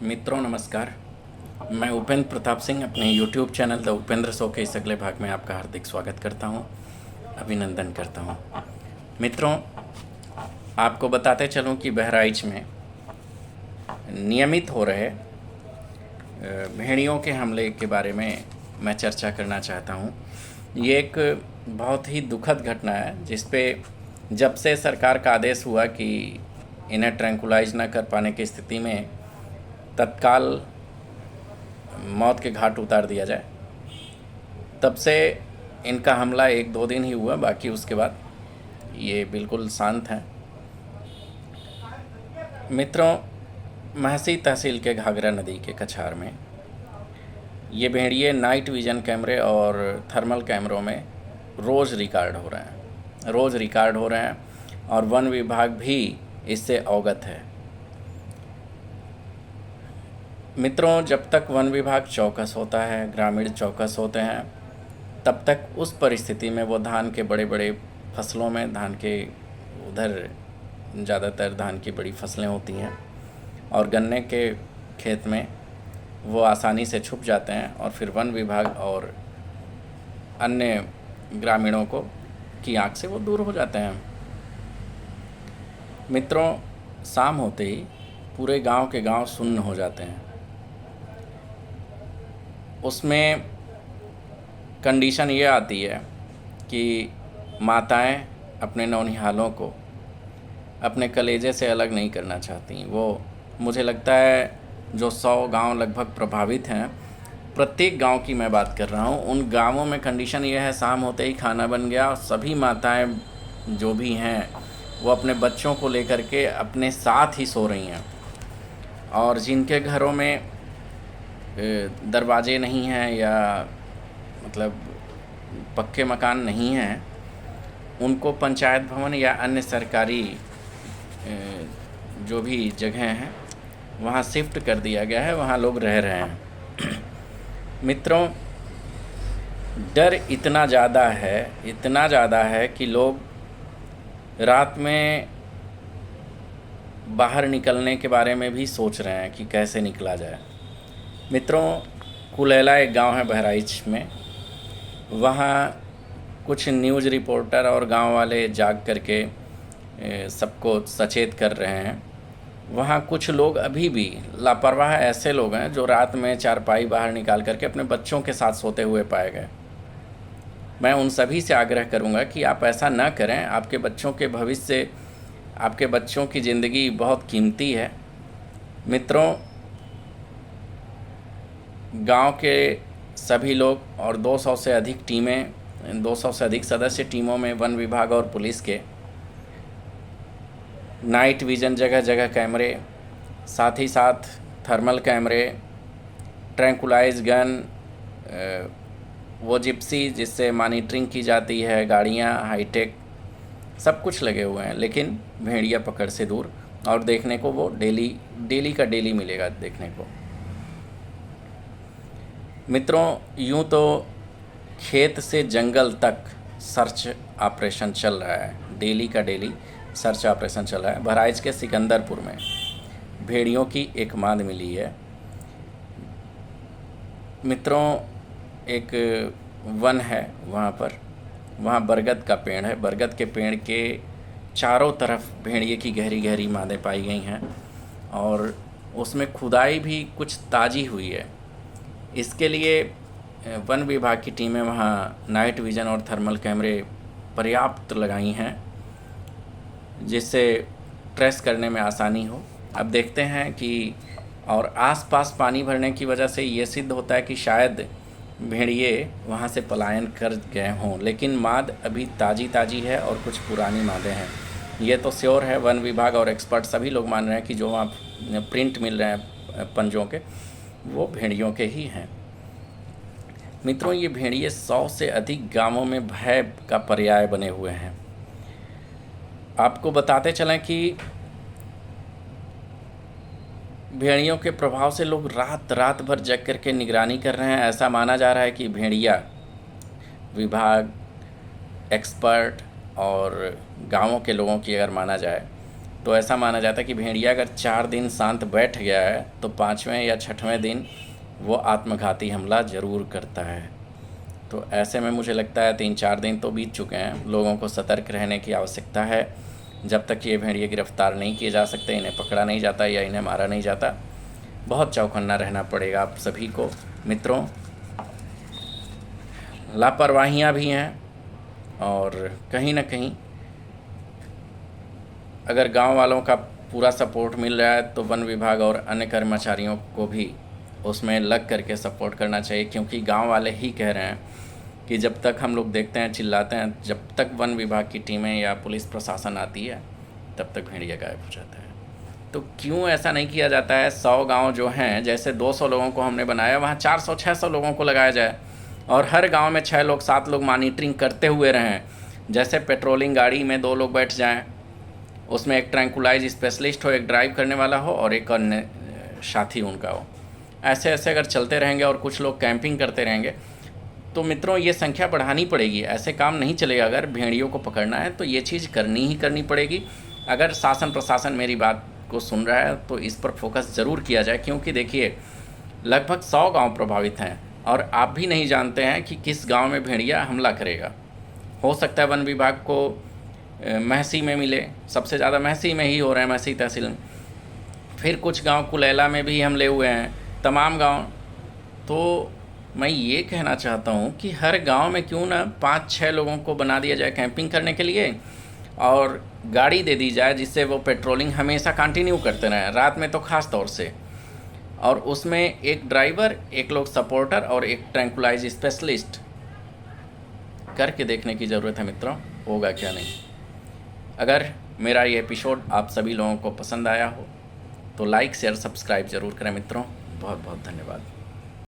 मित्रों नमस्कार। मैं उपेंद्र प्रताप सिंह अपने YouTube channel the Upendra show के इस अगले भाग में आपका हार्दिक स्वागत करता हूं, अभिनंदन करता हूं। मित्रों, आपको बताते चलूं कि बहराइच में नियमित हो रहे भेड़ियों के हमले के बारे में मैं चर्चा करना चाहता हूं। ये एक बहुत ही दुखद घटना है जिस पे जब से सरकार का आदेश हुआ कि इन्हें ट्रैंकुलाइज न कर पाने की स्थिति में तत्काल मौत के घाट उतार दिया जाए, तब से इनका हमला 1-2 दिन ही हुआ, बाकी उसके बाद ये बिल्कुल शांत हैं। मित्रों, महसी तहसील के घाघरा नदी के कछार में ये भेड़िए नाइट विजन कैमरे और थर्मल कैमरों में रोज़ रिकॉर्ड हो रहे हैं और वन विभाग भी इससे अवगत है। मित्रों, जब तक वन विभाग चौकस होता है, ग्रामीण चौकस होते हैं, तब तक उस परिस्थिति में वो धान के बड़े बड़े फसलों में, धान के उधर ज़्यादातर धान की बड़ी फसलें होती हैं और गन्ने के खेत में वो आसानी से छुप जाते हैं और फिर वन विभाग और अन्य ग्रामीणों को की आँख से वो दूर हो जाते हैं। मित्रों, शाम होते ही पूरे गांव के गांव सुन्न हो जाते हैं। उसमें कंडीशन ये आती है कि माताएं अपने नौनिहालों को अपने कलेजे से अलग नहीं करना चाहती। वो, मुझे लगता है, जो 100 गांव लगभग प्रभावित हैं, प्रत्येक गांव की मैं बात कर रहा हूं, उन गांवों में कंडीशन ये है, शाम होते ही खाना बन गया और सभी माताएं जो भी हैं वो अपने बच्चों को लेकर के अपने साथ ही सो रही हैं। और जिनके घरों में दरवाजे नहीं हैं या मतलब पक्के मकान नहीं हैं, उनको पंचायत भवन या अन्य सरकारी जो भी जगह हैं वहाँ शिफ्ट कर दिया गया है, वहाँ लोग रह रहे हैं। मित्रों, डर इतना ज़्यादा है कि लोग रात में बाहर निकलने के बारे में भी सोच रहे हैं कि कैसे निकला जाए। मित्रों, कुलेला एक गांव है बहराइच में, वहाँ कुछ न्यूज़ रिपोर्टर और गांव वाले जाग करके सबको सचेत कर रहे हैं। वहाँ कुछ लोग अभी भी लापरवाह ऐसे लोग हैं जो रात में चारपाई बाहर निकाल करके अपने बच्चों के साथ सोते हुए पाए गए। मैं उन सभी से आग्रह करूँगा कि आप ऐसा न करें। आपके बच्चों के भविष्य, आपके बच्चों की ज़िंदगी बहुत कीमती है। मित्रों, गांव के सभी लोग और 200 से अधिक टीमें, 200 से अधिक सदस्य टीमों में वन विभाग और पुलिस के नाइट विज़न, जगह जगह कैमरे, साथ ही साथ थर्मल कैमरे, ट्रैंकुलाइज गन, वो जिप्सी जिससे मॉनिटरिंग की जाती है, गाड़ियाँ हाईटेक, सब कुछ लगे हुए हैं। लेकिन भेड़िया पकड़ से दूर, और देखने को वो डेली का डेली मिलेगा देखने को। मित्रों, यूँ तो खेत से जंगल तक सर्च ऑपरेशन चल रहा है, डेली का डेली सर्च ऑपरेशन चल रहा है। बहराइच के सिकंदरपुर में भेड़ियों की एक मांद मिली है। मित्रों, एक वन है वहाँ बरगद का पेड़ है। बरगद के पेड़ के चारों तरफ भेड़िए की गहरी गहरी मादें पाई गई हैं और उसमें खुदाई भी कुछ ताज़ी हुई है। इसके लिए वन विभाग की टीमें वहाँ नाइट विज़न और थर्मल कैमरे पर्याप्त लगाई हैं जिससे ट्रेस करने में आसानी हो। अब देखते हैं कि, और आसपास पानी भरने की वजह से ये सिद्ध होता है कि शायद भेड़िए वहाँ से पलायन कर गए हों, लेकिन माद अभी ताज़ी है और कुछ पुरानी मादें हैं। ये तो श्योर है, वन विभाग और एक्सपर्ट सभी लोग मान रहे हैं कि जो वहाँ प्रिंट मिल रहे हैं पंजों के, वो भेड़ियों के ही हैं। मित्रों, ये भेड़िए 100 से अधिक गांवों में भय का पर्याय बने हुए हैं। आपको बताते चलें कि भेड़ियों के प्रभाव से लोग रात भर जग करके निगरानी कर रहे हैं। ऐसा माना जा रहा है कि भेड़िया विभाग, एक्सपर्ट और गांवों के लोगों की अगर माना जाए तो ऐसा माना जाता है कि भेड़िया अगर 4 दिन शांत बैठ गया है तो 5वें या 6वें दिन वो आत्मघाती हमला ज़रूर करता है। तो ऐसे में मुझे लगता है 3-4 दिन तो बीत चुके हैं, लोगों को सतर्क रहने की आवश्यकता है। जब तक ये भेड़िए गिरफ्तार नहीं किए जा सकते, इन्हें पकड़ा नहीं जाता या इन्हें मारा नहीं जाता, बहुत चौकन्ना रहना पड़ेगा आप सभी को। मित्रों, लापरवाहियाँ भी हैं और कहीं ना कहीं अगर गांव वालों का पूरा सपोर्ट मिल रहा है तो वन विभाग और अन्य कर्मचारियों को भी उसमें लग करके सपोर्ट करना चाहिए, क्योंकि गांव वाले ही कह रहे हैं कि जब तक हम लोग देखते हैं, चिल्लाते हैं, जब तक वन विभाग की टीमें या पुलिस प्रशासन आती है तब तक भेड़िया गायब हो जाता है। तो क्यों ऐसा नहीं किया जाता है? 100 गांव जो हैं, जैसे 200 लोगों को हमने बनाया, वहाँ 400-600 लोगों को लगाया जाए और हर गांव में 6 लोग 7 लोग मॉनिटरिंग करते हुए रहें। जैसे पेट्रोलिंग गाड़ी में 2 लोग बैठ जाएं, उसमें एक ट्रैंकुलाइज स्पेशलिस्ट हो, एक ड्राइव करने वाला हो और एक अन्य साथी उनका हो। ऐसे ऐसे अगर चलते रहेंगे और कुछ लोग कैंपिंग करते रहेंगे तो मित्रों ये संख्या बढ़ानी पड़ेगी। ऐसे काम नहीं चलेगा। अगर भेड़ियों को पकड़ना है तो ये चीज़ करनी ही करनी पड़ेगी। अगर शासन प्रशासन मेरी बात को सुन रहा है तो इस पर फोकस ज़रूर किया जाए, क्योंकि देखिए लगभग 100 गांव प्रभावित हैं और आप भी नहीं जानते हैं कि किस गांव में भेड़िया हमला करेगा। हो सकता है वन विभाग को महसी में मिले, सबसे ज़्यादा महसी में ही हो रहे हैं, महसी तहसील में। फिर कुछ गांव कुलैला में भी हमले हुए हैं, तमाम गांव। तो मैं ये कहना चाहता हूँ कि हर गांव में क्यों ना 5-6 लोगों को बना दिया जाए कैंपिंग करने के लिए और गाड़ी दे दी जाए, जिससे वो पेट्रोलिंग हमेशा कंटिन्यू करते रहें, रात में तो ख़ास तौर से। और उसमें एक ड्राइवर, एक लोग सपोर्टर और एक ट्रैंकुलाइज स्पेशलिस्ट करके देखने की ज़रूरत है मित्रों, होगा क्या नहीं। अगर मेरा ये एपिसोड आप सभी लोगों को पसंद आया हो तो लाइक शेयर सब्सक्राइब ज़रूर करें मित्रों। बहुत बहुत धन्यवाद।